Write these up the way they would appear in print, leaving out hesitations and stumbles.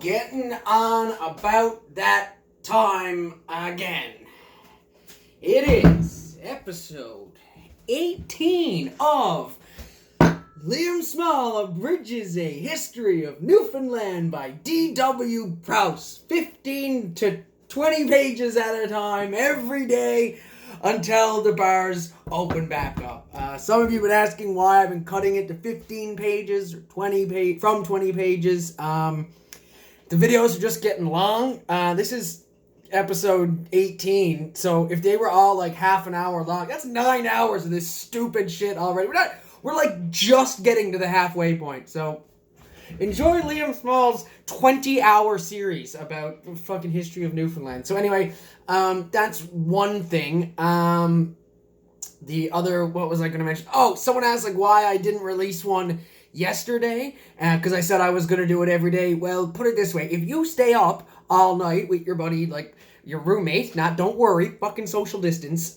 Getting on about that time again. It is episode 18 of Liam Small, Abridges, A History of Newfoundland by D.W. Prowse. 15 to 20 pages at a time, every day, until the bars open back up. Some of you have been asking why I've been cutting it to 15 pages or 20 pages. The videos are just getting long. This is episode 18, so if they were all like half an hour long, that's 9 hours of this stupid shit already. We're like just getting to the halfway point, so enjoy Liam Small's 20-hour series about the fucking history of Newfoundland. So anyway, that's one thing. The other, what was I going to mention? Oh, someone asked like why I didn't release one yesterday, because I said I was going to do it every day. Well, put it this way, if you stay up all night with your buddy, like your roommate, don't worry, fucking social distance,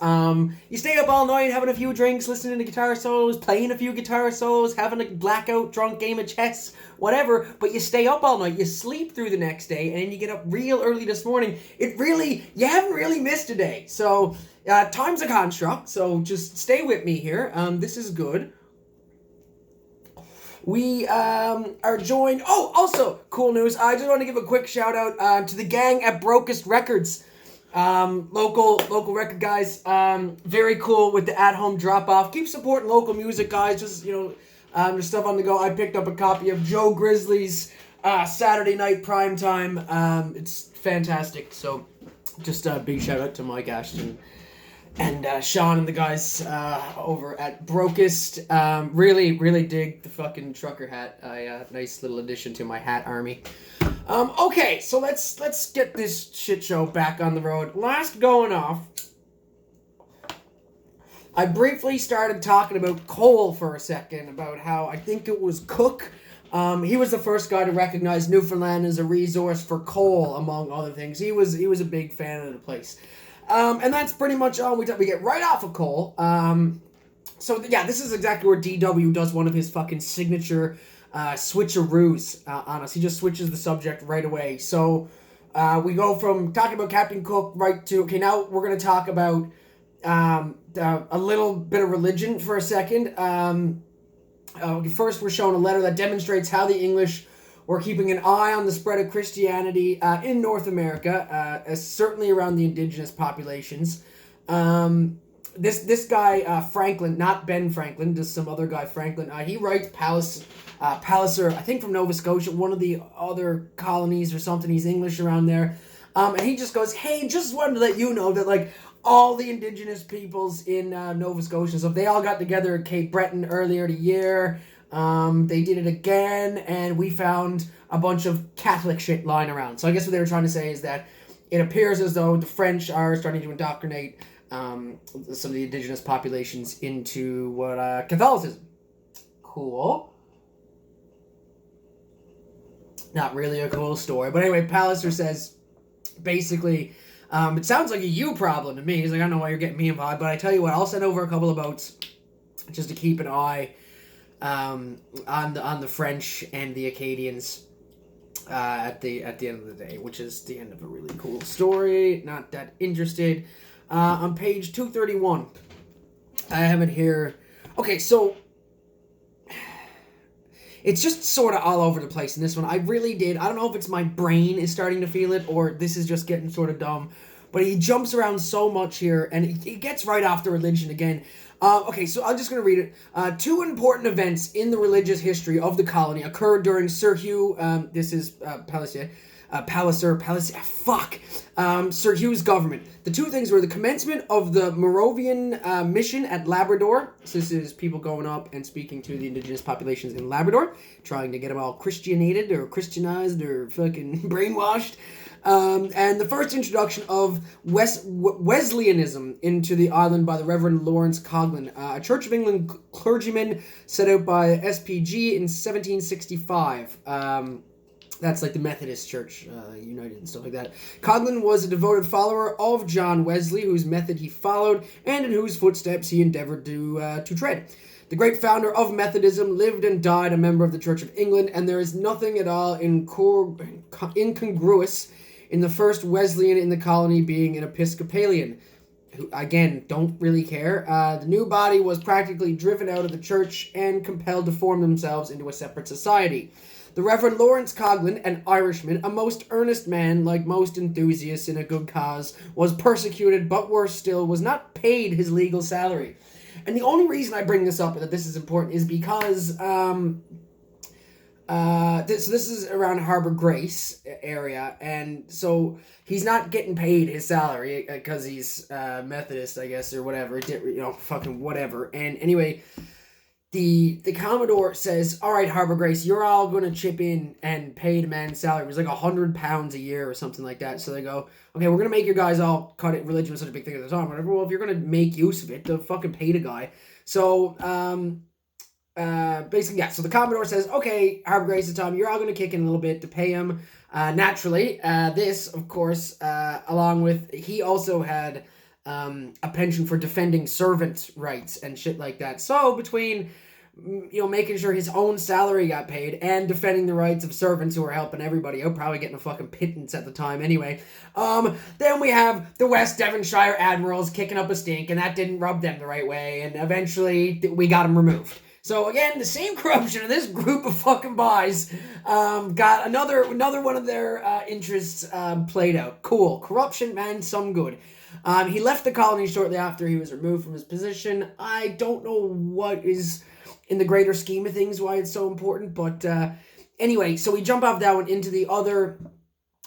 you stay up all night having a few drinks, listening to guitar solos, playing a few guitar solos, having a blackout drunk game of chess, whatever, but you stay up all night, you sleep through the next day, and then you get up real early this morning, you haven't really missed a day. So time's a construct, so just stay with me here. This is good. We are joined... Oh, also, cool news. I just want to give a quick shout out to the gang at Brokest Records. Local record guys. Very cool with the at-home drop-off. Keep supporting local music, guys. Just, there's stuff on the go. I picked up a copy of Joe Grizzly's Saturday Night Primetime. It's fantastic. So, just a big shout out to Mike Ashton and Sean and the guys over at Brokest. Really dig the fucking trucker hat. Nice little addition to my hat army. Okay, so let's get this shit show back on the road. Last going off, I briefly started talking about coal for a second, about how I think it was Cook. He was the first guy to recognize Newfoundland as a resource for coal, among other things. He was a big fan of the place. And that's pretty much all we get right off of coal. So yeah, this is exactly where DW does one of his fucking signature switcheroos on us. He just switches the subject right away. So we go from talking about Captain Cook right to, okay, now we're going to talk about a little bit of religion for a second. First, we're shown a letter that demonstrates how the English were keeping an eye on the spread of Christianity in North America, certainly around the indigenous populations. This guy, Franklin, not Ben Franklin, just some other guy, Franklin, he writes Palliser, I think from Nova Scotia, one of the other colonies or something. He's English around there. And he just goes, hey, just wanted to let you know that, like, all the indigenous peoples in Nova Scotia, so they all got together at Cape Breton earlier the year. They did it again, and we found a bunch of Catholic shit lying around. So I guess what they were trying to say is that it appears as though the French are starting to indoctrinate some of the indigenous populations into Catholicism. Cool. Not really a cool story. But anyway, Palliser says, basically, it sounds like a you problem to me. He's like, I don't know why you're getting me involved, but I tell you what, I'll send over a couple of boats just to keep an eye on the French and the Acadians at the end of the day, which is the end of a really cool story. Not that interested. On page 231, I have it here. Okay, so it's just sort of all over the place in this one. I really did. I don't know if it's my brain is starting to feel it or this is just getting sort of dumb, but he jumps around so much here, and he gets right off the religion again. Okay, so I'm just going to read it. Two important events in the religious history of the colony occurred during Sir Hugh, this is Sir Hugh's government. The two things were the commencement of the Moravian mission at Labrador. So this is people going up and speaking to the indigenous populations in Labrador, trying to get them all Christianated or Christianized or fucking brainwashed. And the first introduction of Wesleyanism into the island by the Reverend Lawrence Coghlan, a Church of England clergyman set out by SPG in 1765. That's like the Methodist Church, United and stuff like that. Coghlan was a devoted follower of John Wesley, whose method he followed and in whose footsteps he endeavored to tread. The great founder of Methodism lived and died a member of the Church of England, and there is nothing at all incongruous in the first Wesleyan in the colony being an Episcopalian. Who, again, don't really care. The new body was practically driven out of the church and compelled to form themselves into a separate society. The Reverend Lawrence Coghlan, an Irishman, a most earnest man, like most enthusiasts in a good cause, was persecuted, but worse still, was not paid his legal salary. And the only reason I bring this up, that this is important, is because this is around Harbor Grace area, and so he's not getting paid his salary because he's Methodist, I guess, or whatever. Fucking whatever. And anyway, the Commodore says, "All right, Harbor Grace, you're all going to chip in and pay the man's salary." It was like £100 a year or something like that. So they go, "Okay, we're going to make you guys all cut it." Religion was such a big thing at the time. Whatever. Well, if you're going to make use of it, to fucking pay the guy. So basically, yeah, so the Commodore says, "Okay, Harbor Grace, it's time. You're all going to kick in a little bit to pay him." Naturally, this, of course, along with, he also had a penchant for defending servant rights and shit like that. So between, making sure his own salary got paid and defending the rights of servants who were helping everybody out, probably getting a fucking pittance at the time anyway. Then we have the West Devonshire admirals kicking up a stink, and that didn't rub them the right way, and eventually we got him removed. So again, the same corruption of this group of fucking buys got another one of their interests played out. Cool. Corruption, man, some good. He left the colony shortly after he was removed from his position. I don't know what is, in the greater scheme of things, why it's so important, but anyway, so we jump off that one into the other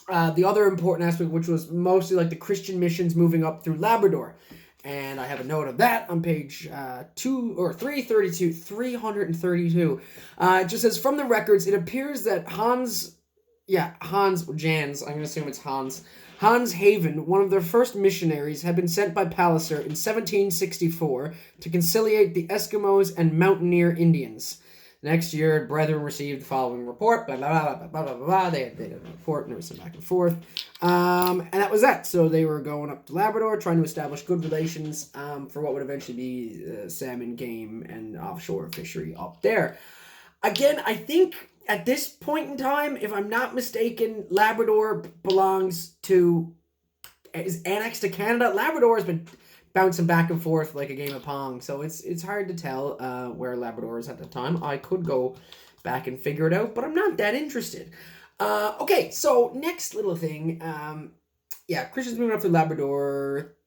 important aspect, which was mostly like the Christian missions moving up through Labrador. And I have a note of that on page 332. It just says, from the records, it appears that Jans, I'm going to assume it's Hans Haven, one of their first missionaries, had been sent by Palliser in 1764 to conciliate the Eskimos and Mountaineer Indians. Next year, brethren received the following report, blah, blah, blah, blah, blah, blah, blah. They had a report, and there was some back and forth. And that was that. So they were going up to Labrador, trying to establish good relations for what would eventually be salmon, game, and offshore fishery up there. Again, I think at this point in time, if I'm not mistaken, Labrador is annexed to Canada. Labrador has been bouncing back and forth like a game of Pong. So it's hard to tell where Labrador is at the time. I could go back and figure it out, but I'm not that interested. Okay, so next little thing. Christians moving up to Labrador,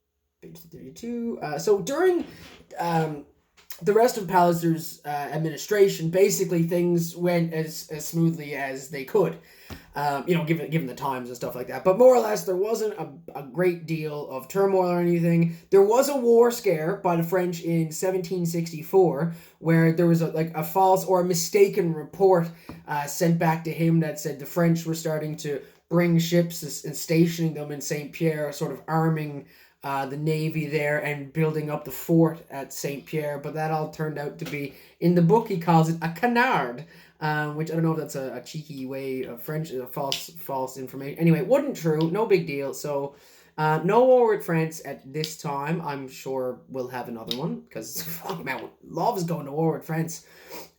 page 32. So during the rest of Palliser's administration, basically things went as smoothly as they could. Given the times and stuff like that. But more or less, there wasn't a great deal of turmoil or anything. There was a war scare by the French in 1764, where there was a false or a mistaken report sent back to him that said the French were starting to bring ships and stationing them in St. Pierre, sort of arming the Navy there and building up the fort at St. Pierre. But that all turned out to be, in the book, he calls it a canard. Which I don't know if that's a cheeky way of French, false information. Anyway, it wasn't true, no big deal. So, no war with France at this time. I'm sure we'll have another one, because, fuck man, loves going to war with France.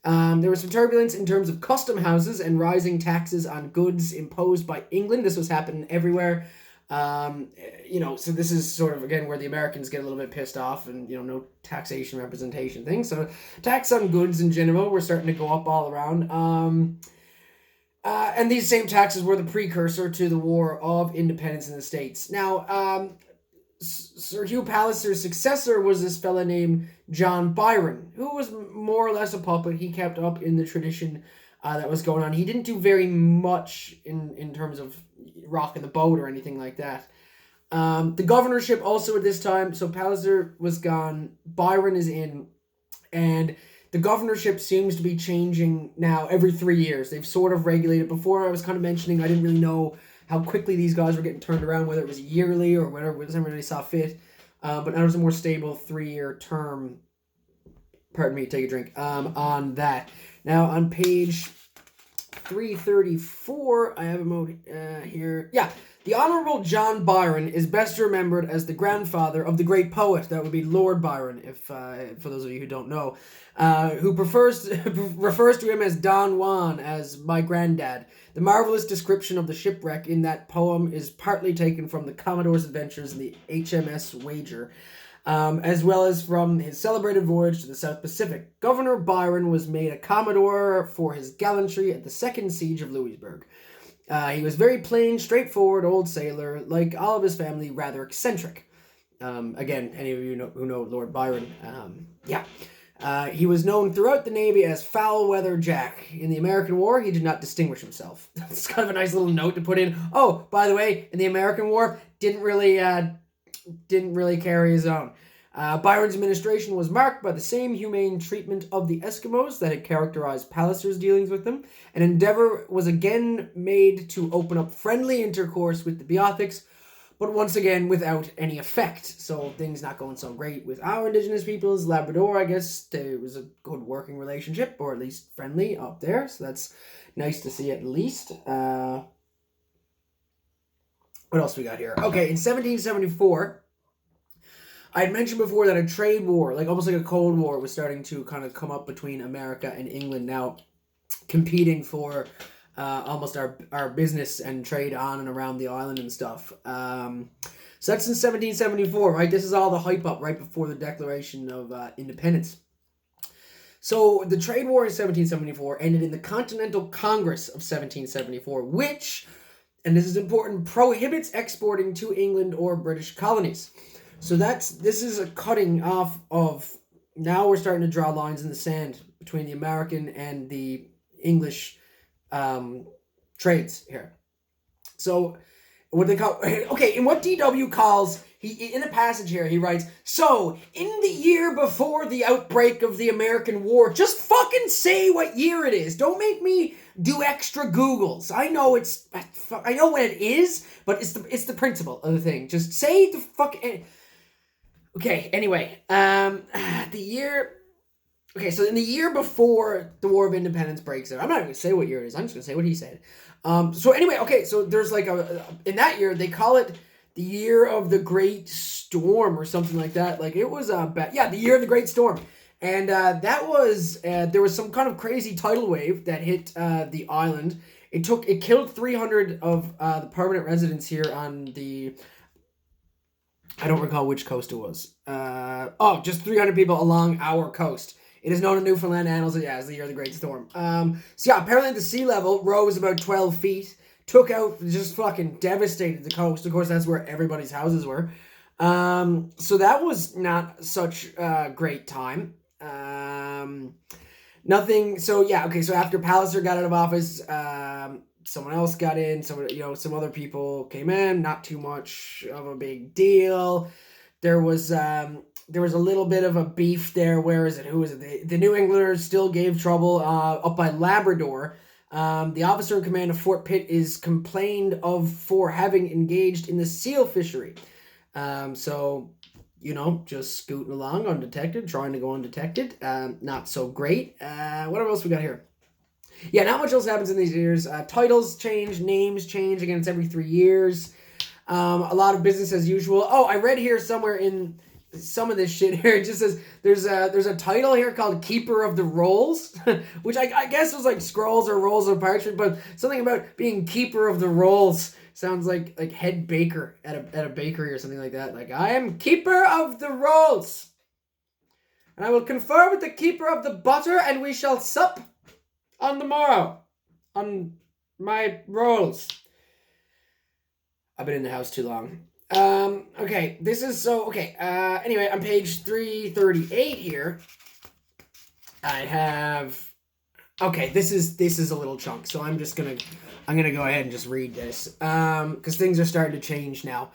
There was some turbulence in terms of custom houses and rising taxes on goods imposed by England. This was happening everywhere. So this is sort of, again, where the Americans get a little bit pissed off and, no taxation representation thing. So tax on goods in general were starting to go up all around. And these same taxes were the precursor to the War of Independence in the States. Now, Sir Hugh Palliser's successor was this fella named John Byron, who was more or less a puppet. He kept up in the tradition that was going on. He didn't do very much in terms of rocking the boat or anything like that. The governorship also at this time, so Palliser was gone, Byron is in, and the governorship seems to be changing now every 3 years. They've sort of regulated. Before I was kind of mentioning, I didn't really know how quickly these guys were getting turned around, whether it was yearly or whatever they saw fit. But now there's a more stable 3-year term. Pardon me, take a drink. On that. Now on page 334, I have a note here. Yeah, The Honourable John Byron is best remembered as the grandfather of the great poet, that would be Lord Byron, if for those of you who don't know, who refers to him as Don Juan, as my granddad. The marvellous description of the shipwreck in that poem is partly taken from the Commodore's adventures in the HMS Wager, as well as from his celebrated voyage to the South Pacific. Governor Byron was made a Commodore for his gallantry at the Second Siege of Louisbourg. He was very plain, straightforward old sailor, like all of his family, rather eccentric. Again, any of you who know Lord Byron, he was known throughout the Navy as Foul-Weather Jack. In the American War, he did not distinguish himself. That's kind of a nice little note to put in. Oh, by the way, in the American War, didn't really carry his own. Byron's administration was marked by the same humane treatment of the Eskimos that had characterized Palliser's dealings with them. An endeavor was again made to open up friendly intercourse with the Beothics, but once again without any effect. So things not going so great with our indigenous peoples. Labrador, I guess, it was a good working relationship, or at least friendly up there. So that's nice to see at least. What else we got here? Okay, in 1774... I had mentioned before that a trade war, like almost like a Cold War, was starting to kind of come up between America and England now, competing for almost our business and trade on and around the island and stuff. So that's in 1774, right? This is all the hype up right before the Declaration of Independence. So the trade war in 1774 ended in the Continental Congress of 1774, which, and this is important, prohibits exporting to England or British colonies. So this is a cutting off of, now we're starting to draw lines in the sand between the American and the English trades here. So what they call, okay, in what DW calls, in a passage here, he writes, so, in the year before the outbreak of the American War, just fucking say what year it is. Don't make me do extra Googles. I know what it is, but it's the principle of the thing. Just say the fucking... Okay, anyway, so in the year before the War of Independence breaks out, I'm not even going to say what year it is, I'm just going to say what he said. So anyway, okay, so there's like in that year, they call it the year of the Great Storm or something like that. Like, it was the year of the Great Storm. And that was, there was some kind of crazy tidal wave that hit the island. It killed 300 of the permanent residents here on the... I don't recall which coast it was. Just 300 people along our coast. It is known in Newfoundland annals as the year of the Great Storm. Apparently the sea level rose about 12 feet, took out, just fucking devastated the coast. Of course, that's where everybody's houses were. So that was not such a great time. So after Palliser got out of office, someone else got in, some other people came in, not too much of a big deal. There was a little bit of a beef there. Who is it? The New Englanders still gave trouble up by Labrador. The officer in command of Fort Pitt is complained of for having engaged in the seal fishery. Just scooting along undetected, trying to go undetected. Not so great. What else we got here? Yeah, not much else happens in these years. Titles change, names change, again, it's every 3 years. A lot of business as usual. Oh, I read here somewhere in some of this shit here, it just says there's a title here called Keeper of the Rolls, which I guess was like scrolls or rolls of parchment, but something about being Keeper of the Rolls sounds like head baker at a bakery or something like that. Like, I am Keeper of the Rolls, and I will confer with the Keeper of the Butter, and we shall sup on the morrow on my rolls. I've been in the house too long. Anyway, on page 338 here, I have, this is a little chunk, so I'm gonna go ahead and just read this, because things are starting to change now.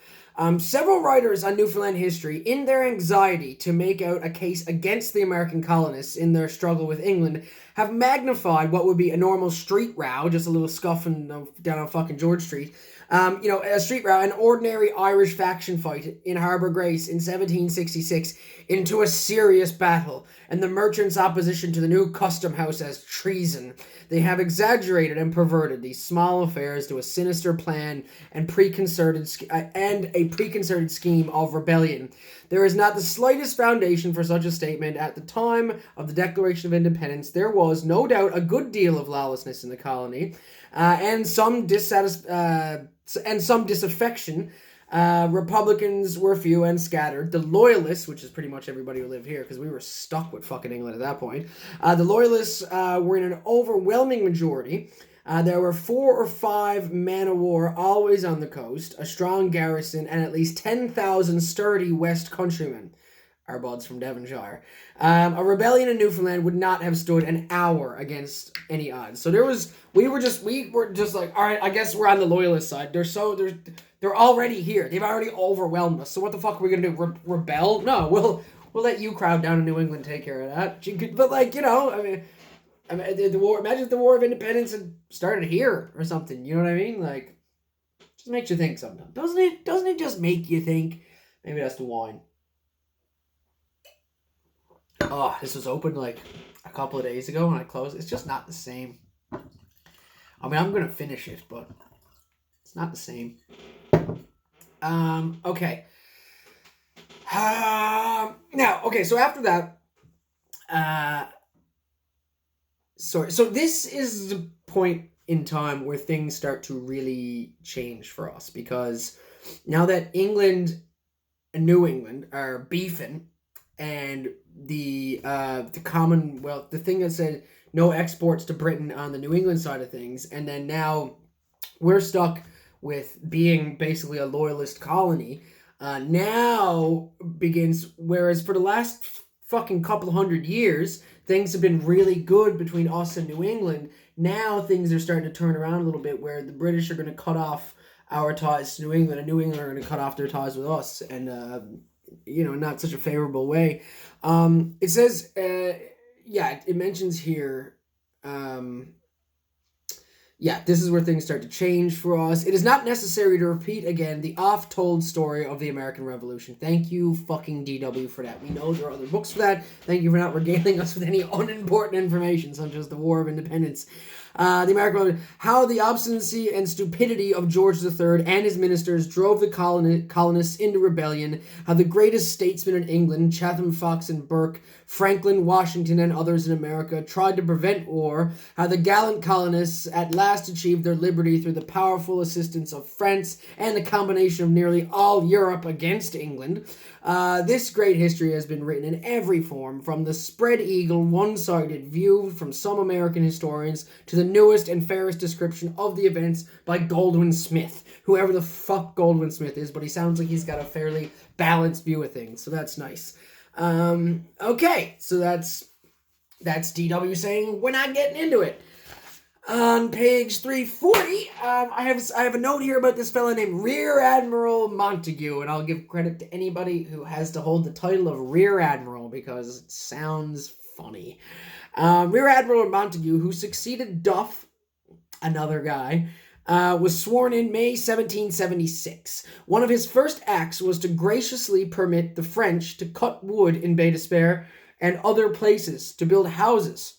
Several writers on Newfoundland history, in their anxiety to make out a case against the American colonists in their struggle with England, have magnified what would be a normal street row, just a little scuffing down on fucking George Street, a street row, an ordinary Irish faction fight in Harbour Grace in 1766, into a serious battle, and the merchants' opposition to the new custom house as treason. They have exaggerated and perverted these small affairs to a sinister plan and a preconcerted scheme of rebellion. There is not the slightest foundation for such a statement. At the time of the Declaration of Independence, there was, no doubt, a good deal of lawlessness in the colony, and some disaffection. Republicans were few and scattered. The Loyalists, which is pretty much everybody who lived here, because we were stuck with fucking England at that point, the Loyalists were in an overwhelming majority. There were 4 or 5 men of war always on the coast, a strong garrison, and at least 10,000 sturdy West countrymen. Our buds from Devonshire. A rebellion in Newfoundland would not have stood an hour against any odds. So we were just like, all right, I guess we're on the Loyalist side. They're already here. They've already overwhelmed us. So what the fuck are we gonna do? Rebel? No, we'll let you crowd down in New England take care of that. But the war. Imagine if the War of Independence had started here or something. You know what I mean? Like, just makes you think sometimes, doesn't it? Doesn't it just make you think? Maybe that's the wine. Oh, this was opened like a couple of days ago when I closed. It's just not the same. I mean, I'm going to finish it, but it's not the same. Okay. So after that, so this is the point in time where things start to really change for us, because now that England and New England are beefing, and the Commonwealth, the thing that said no exports to Britain on the New England side of things, and then now we're stuck with being basically a loyalist colony, now begins, whereas for the last fucking couple hundred years, things have been really good between us and New England. Now things are starting to turn around a little bit, where the British are going to cut off our ties to New England, and New England are going to cut off their ties with us, and not such a favorable way. It says, it mentions here, this is where things start to change for us. It is not necessary to repeat again the oft-told story of the American Revolution. Thank you, fucking DW, for that. We know there are other books for that. Thank you for not regaling us with any unimportant information, such as the War of Independence. The American Revolution, how the obstinacy and stupidity of George III and his ministers drove the colonists into rebellion, how the greatest statesmen in England, Chatham, Fox, and Burke, Franklin, Washington, and others in America, tried to prevent war, how the gallant colonists at last achieved their liberty through the powerful assistance of France and the combination of nearly all Europe against England. This great history has been written in every form, from the spread eagle, one-sided view from some American historians to the newest and fairest description of the events by Goldwin Smith. Whoever the fuck Goldwin Smith is, but he sounds like he's got a fairly balanced view of things, so that's nice. Okay, so that's DW saying we're not getting into it. On page 340, I have a note here about this fella named Rear Admiral Montague, and I'll give credit to anybody who has to hold the title of Rear Admiral, because it sounds funny. Rear Admiral Montague, who succeeded Duff, another guy, was sworn in May 1776. One of his first acts was to graciously permit the French to cut wood in Bay d'Espoir and other places to build houses.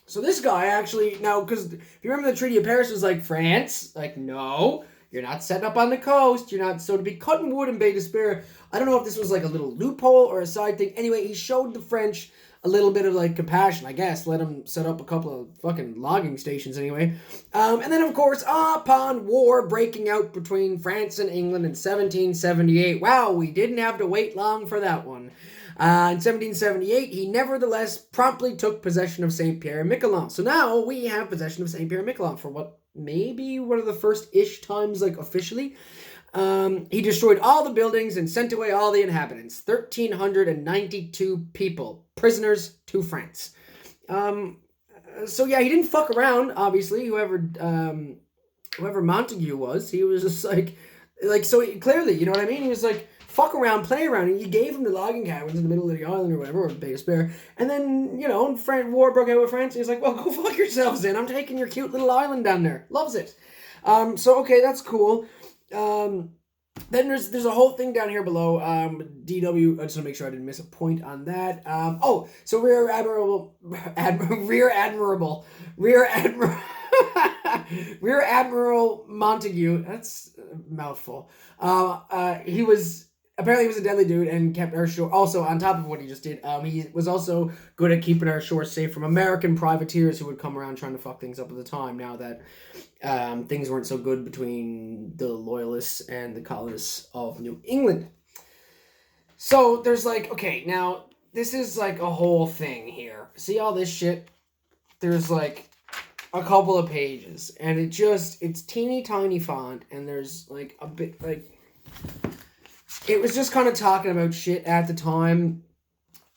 So this guy actually, now, because if you remember the Treaty of Paris was like, France, like, no, you're not setting up on the coast, you're not, so to be cutting wood in Bay d'Espoir, I don't know if this was like a little loophole or a side thing. Anyway, he showed the French a little bit of like compassion, I guess, let him set up a couple of fucking logging stations anyway. And then of course, upon war breaking out between France and England in 1778, wow, we didn't have to wait long for that one. In 1778, he nevertheless promptly took possession of St. Pierre-et-Miquelon. So now we have possession of St. Pierre-et-Miquelon for what, maybe one of the first-ish times, like, officially. He destroyed all the buildings and sent away all the inhabitants. 1,392 people, prisoners to France. So yeah, he didn't fuck around, obviously, whoever Montague was. He was just like, Like, so clearly, you know what I mean? He was like, fuck around, play around, and you gave him the logging cabins in the middle of the island or whatever, or Bay of Spare, and then, you know, war broke out with France, and he's like, well, go fuck yourselves then, I'm taking your cute little island down there. Loves it. So, okay, that's cool. Then there's a whole thing down here below. DW. I just want to make sure I didn't miss a point on that. So Rear Admiral Montague. That's a mouthful. He was a deadly dude and kept our shore. Also, on top of what he just did, he was also good at keeping our shore safe from American privateers who would come around trying to fuck things up at the time. Now that things weren't so good between the loyalists and the colonists of New England. So there's like, okay, now this is like a whole thing here. See all this shit? There's like a couple of pages, and it's teeny tiny font, and there's like a bit like, it was just kind of talking about shit at the time.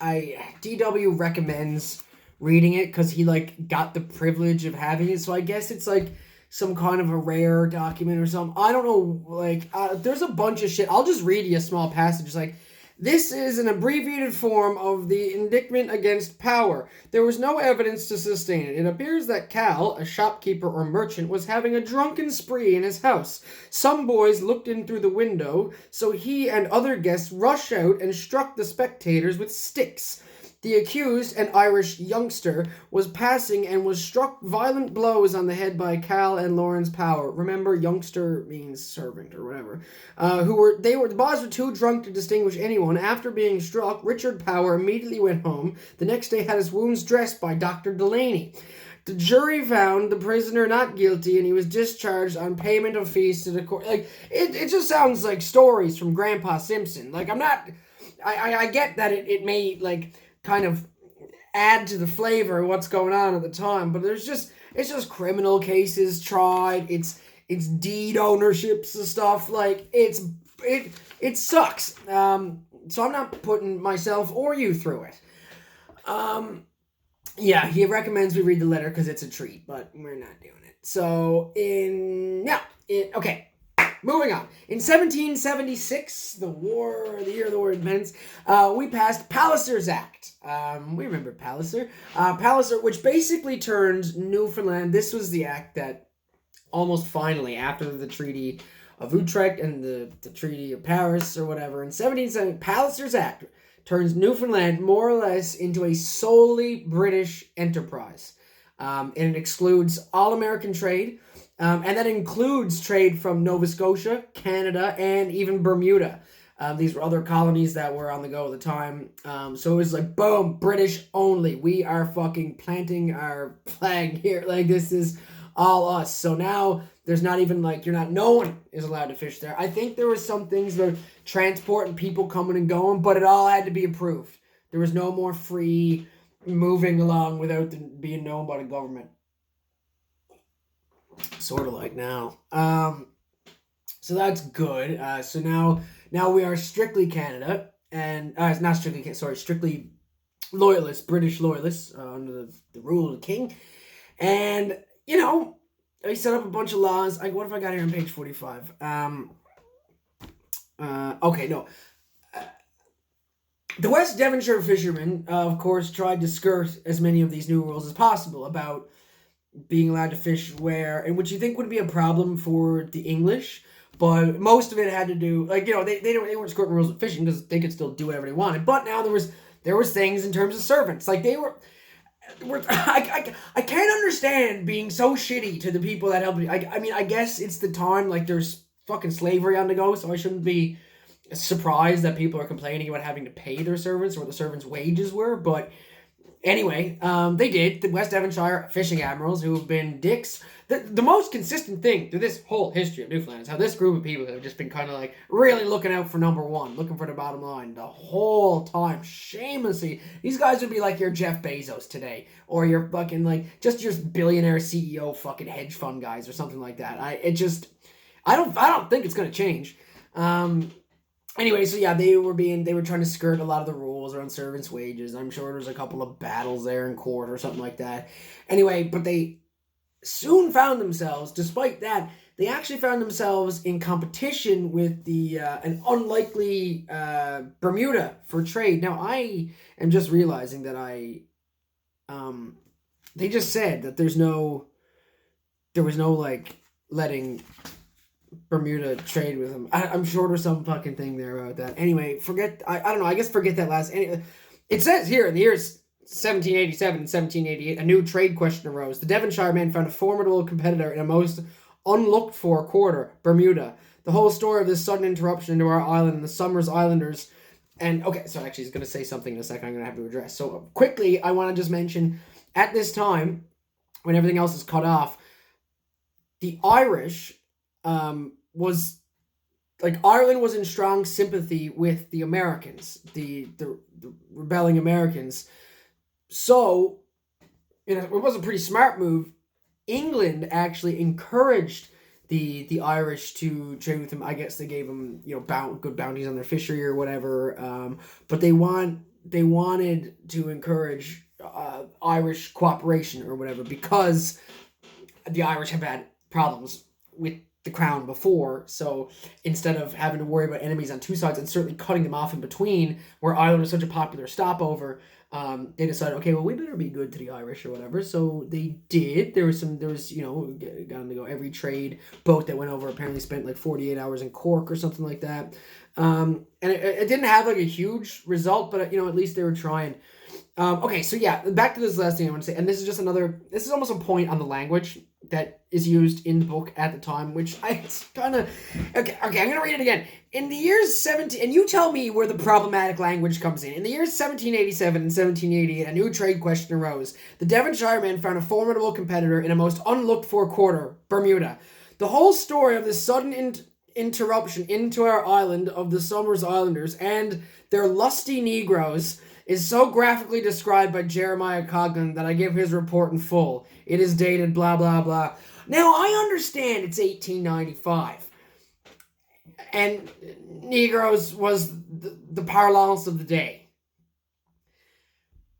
DW recommends reading it because he like got the privilege of having it, so I guess it's like some kind of a rare document or something. I don't know, like, there's a bunch of shit. I'll just read you a small passage. It's like, this is an abbreviated form of the indictment against power. There was no evidence to sustain it. It appears that Cal, a shopkeeper or merchant, was having a drunken spree in his house. Some boys looked in through the window, so he and other guests rushed out and struck the spectators with sticks. The accused, an Irish youngster, was passing and was struck violent blows on the head by Cal and Lawrence Power. Remember, youngster means servant or whatever. The boys were too drunk to distinguish anyone. After being struck, Richard Power immediately went home. The next day had his wounds dressed by Dr. Delaney. The jury found the prisoner not guilty, and he was discharged on payment of fees to the court. Like, it just sounds like stories from Grandpa Simpson. Like, I get that it may, like, kind of add to the flavor of what's going on at the time, but it's just criminal cases tried, it's deed ownerships and stuff, like, it sucks. So I'm not putting myself or you through it. Yeah, he recommends we read the letter because it's a treat, but we're not doing it. So, okay. Moving on. In 1776, the year of the war of independence, we passed Palliser's Act. We remember Palliser. Palliser, which basically turned Newfoundland. This was the act that almost finally, after the Treaty of Utrecht and the Treaty of Paris or whatever, in 1770, Palliser's Act turns Newfoundland more or less into a solely British enterprise. And it excludes all American trade. And that includes trade from Nova Scotia, Canada, and even Bermuda. These were other colonies that were on the go at the time. So it was like, boom, British only. We are fucking planting our flag here. Like, this is all us. So now there's not even like, no one is allowed to fish there. I think there was some things about transport and people coming and going, but it all had to be approved. There was no more free moving along without being known by the government. Sort of like now. So that's good. So now we are strictly Canada, and not strictly, strictly loyalists, British loyalists, under the rule of the king. And, I set up a bunch of laws. What if I got here on page 45? Okay, no. The West Devonshire fishermen, of course, tried to skirt as many of these new rules as possible about being allowed to fish where, and which you think would be a problem for the English, but most of it had to do, like, they weren't skirting rules of fishing because they could still do whatever they wanted. But now there was things in terms of servants, like I can't understand being so shitty to the people that helped me. I mean, I guess it's the time, like, there's fucking slavery on the go, so I shouldn't be surprised that people are complaining about having to pay their servants or what the servants' wages were, but anyway, they did. The West Devonshire fishing admirals, who have been dicks. The most consistent thing through this whole history of Newfoundland is how this group of people have just been kind of like really looking out for number one, looking for the bottom line the whole time, shamelessly. These guys would be like your Jeff Bezos today, or your fucking, like, just your billionaire CEO fucking hedge fund guys or something like that. I don't think it's gonna change. Anyway, so yeah, they were trying to skirt a lot of the rules around servants' wages. I'm sure there was a couple of battles there in court or something like that. Anyway, but soon found themselves, despite that, they actually found themselves in competition with an unlikely Bermuda for trade. Now, I am just realizing that they just said that there was no like letting Bermuda trade with them. I'm sure there's some fucking thing there about that. Anyway, I don't know. I guess forget that last. It says here in the years 1787 and 1788, a new trade question arose. The Devonshire men found a formidable competitor in a most unlooked for quarter, Bermuda. The whole story of this sudden interruption into our island and the Somers Islanders. And okay, so actually, he's going to say something in a second I'm going to have to address. So quickly, I want to just mention at this time, when everything else is cut off, the Irish Ireland was in strong sympathy with the Americans, the rebelling Americans. So, it was a pretty smart move. England actually encouraged the Irish to trade with them. I guess they gave them good bounties on their fishery or whatever. But they wanted to encourage Irish cooperation or whatever, because the Irish have had problems with the crown before. So instead of having to worry about enemies on two sides and certainly cutting them off in between, where Ireland is such a popular stopover, they decided, okay, well, we better be good to the Irish or whatever. So they did. There was got them to go. Every trade boat that went over apparently spent like 48 hours in Cork or something like that. And it didn't have like a huge result, but at least they were trying. Okay, so yeah, back to this last thing I want to say, and this is almost a point on the language that is used in the book at the time, which it's kind of, okay, I'm going to read it again. In the years and you tell me where the problematic language comes in. In the years 1787 and 1788, a new trade question arose. The Devonshire men found a formidable competitor in a most unlooked for quarter, Bermuda. The whole story of this sudden interruption into our island of the Somers Islanders and their lusty Negroes is so graphically described by Jeremiah Coghlan that I give his report in full. It is dated blah, blah, blah. Now, I understand it's 1895. And Negroes was the parlance of the day.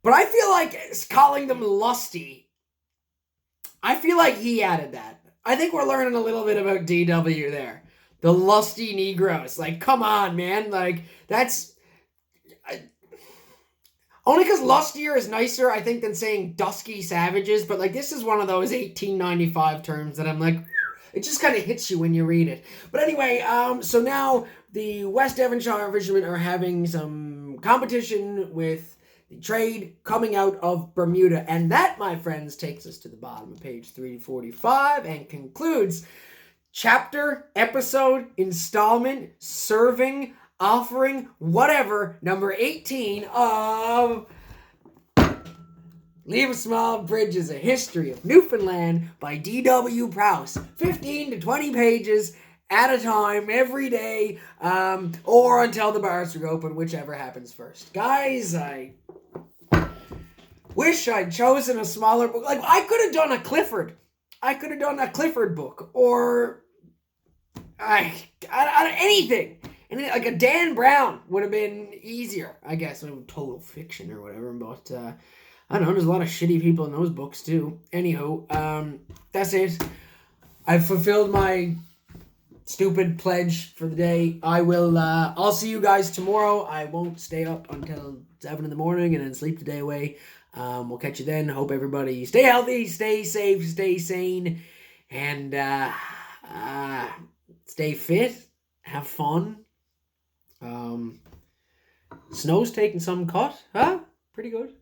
But I feel like calling them lusty, I feel like he added that. I think we're learning a little bit about DW there. The lusty Negroes. Like, come on, man. Like, that's... Only because lustier is nicer, I think, than saying dusky savages. But, like, this is one of those 1895 terms that I'm like, it just kind of hits you when you read it. But anyway, so now the West Devonshire fishermen are having some competition with the trade coming out of Bermuda. And that, my friends, takes us to the bottom of page 345 and concludes chapter, episode, installment, serving, offering, whatever, number 18 of Leave a Small Abridges, A History of Newfoundland by D.W. Prowse. 15 to 20 pages at a time, every day, or until the bars are open, whichever happens first. Guys, I wish I'd chosen a smaller book. Like, I could have done a Clifford. I could have done a Clifford book, or anything. And like a Dan Brown would have been easier, I guess. Total fiction or whatever. But I don't know. There's a lot of shitty people in those books too. Anywho, that's it. I've fulfilled my stupid pledge for the day. I'll see you guys tomorrow. I won't stay up until 7 in the morning and then sleep the day away. We'll catch you then. Hope everybody stay healthy, stay safe, stay sane, and stay fit. Have fun. Snow's taking some cut, huh? Pretty good.